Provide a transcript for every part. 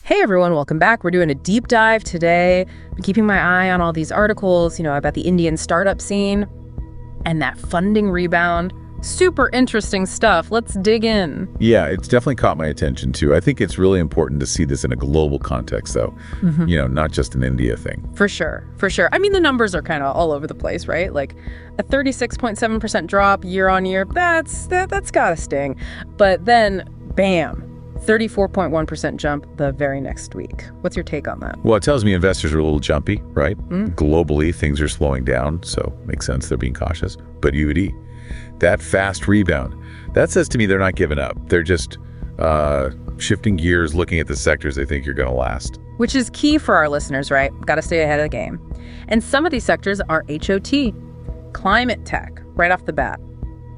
Hey everyone, welcome back. We're doing a deep dive today. I'm keeping my eye on all these articles, about the Indian startup scene and that funding rebound. Super interesting stuff. Let's dig in. Yeah, it's definitely caught my attention too. I think it's really important to see this in a global context though, not just an India thing. For sure. I mean, the numbers are kind of all over the place, right? Like a 36.7% drop year on year, that's gotta sting. But then, bam, 34.1% jump the very next week. What's your take on that? Well, it tells me investors are a little jumpy, right? Globally, things are slowing down, so makes sense they're being cautious. But UD, that fast rebound, that says to me they're not giving up. They're just shifting gears, looking at the sectors they think are going to last. Which is key for our listeners, right? Got to stay ahead of the game. And some of these sectors are HOT, climate tech, right off the bat.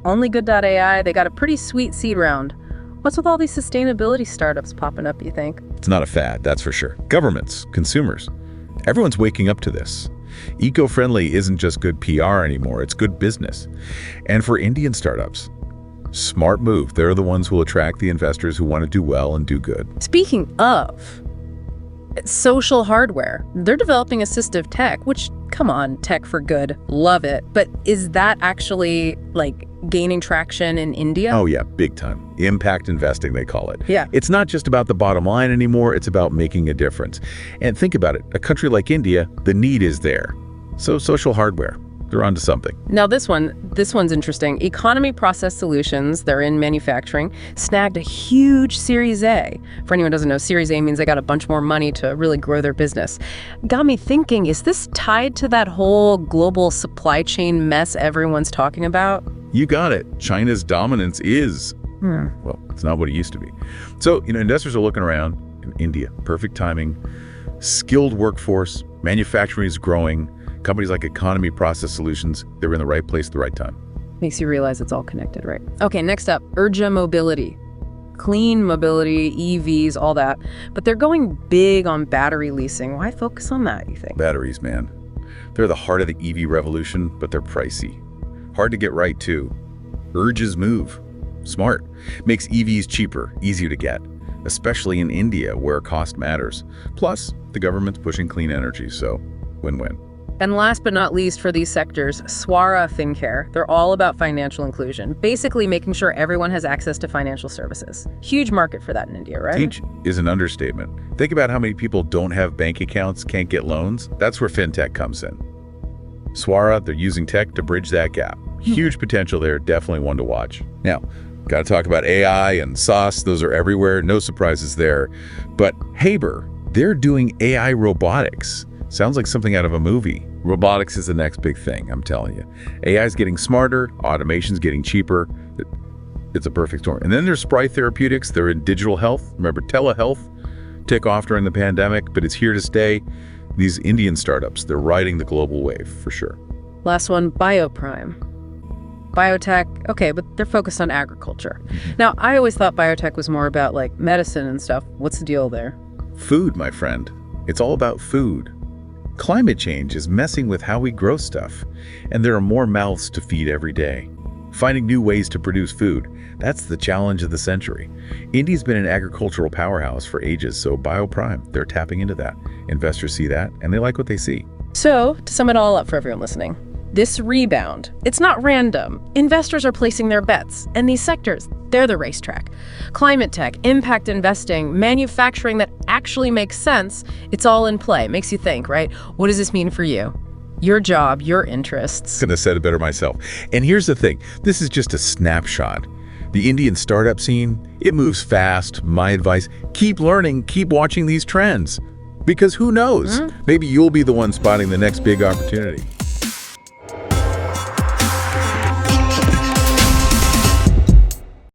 Onlygood.ai, they got a pretty sweet seed round. What's with all these sustainability startups popping up, you think? It's not a fad, that's for sure. Governments, consumers, everyone's waking up to this. Eco-friendly isn't just good PR anymore, it's good business. And for Indian startups, smart move. They're the ones who will attract the investors who want to do well and do good. Speaking of social hardware, they're developing assistive tech, which, come on, tech for good, love it. But is that actually gaining traction in India? Oh yeah, big time. Impact investing, they call it. Yeah. It's not just about the bottom line anymore, it's about making a difference. And think about it, a country like India, the need is there. So social hardware, they're onto something. Now this one's interesting. Economy Process Solutions, they're in manufacturing, snagged a huge Series A. For anyone who doesn't know, Series A means they got a bunch more money to really grow their business. Got me thinking, is this tied to that whole global supply chain mess everyone's talking about? You got it. China's dominance is, well, it's not what it used to be. So, investors are looking around in India. Perfect timing, skilled workforce, manufacturing is growing. Companies like Economy Process Solutions, they're in the right place at the right time. Makes you realize it's all connected, right? Okay, next up, Urja Mobility. Clean mobility, EVs, all that. But they're going big on battery leasing. Why focus on that, you think? Batteries, man. They're the heart of the EV revolution, but they're pricey. Hard to get right, too. Urja's move. Smart. Makes EVs cheaper, easier to get, especially in India, where cost matters. Plus, the government's pushing clean energy, so win-win. And last but not least for these sectors, Swara FinCare. They're all about financial inclusion, basically making sure everyone has access to financial services. Huge market for that in India, right? Huge is an understatement. Think about how many people don't have bank accounts, can't get loans. That's where fintech comes in. Swara, they're using tech to bridge that gap. Huge potential there, definitely one to watch. Now, got to talk about AI and SaaS. Those are everywhere, no surprises there. But Haber, they're doing AI robotics. Sounds like something out of a movie. Robotics is the next big thing, I'm telling you. AI is getting smarter, automation's getting cheaper. It's a perfect storm. And then there's Spry Therapeutics. They're in digital health. Remember, telehealth took off during the pandemic, but it's here to stay. These Indian startups, they're riding the global wave for sure. Last one, Bioprime. Biotech, okay, but they're focused on agriculture. Now, I always thought biotech was more about medicine and stuff. What's the deal there? Food, my friend. It's all about food. Climate change is messing with how we grow stuff, and there are more mouths to feed every day. Finding new ways to produce food, that's the challenge of the century. India's been an agricultural powerhouse for ages, so Bioprime, they're tapping into that. Investors see that, and they like what they see. So, to sum it all up for everyone listening, this rebound, it's not random. Investors are placing their bets, and these sectors, they're the racetrack. Climate tech, impact investing, manufacturing that actually makes sense, it's all in play. Makes you think, right? What does this mean for you? Your job, your interests. Couldn't have said it better myself. And here's the thing, this is just a snapshot. The Indian startup scene, it moves fast. My advice, keep learning, keep watching these trends. Because who knows? Maybe you'll be the one spotting the next big opportunity.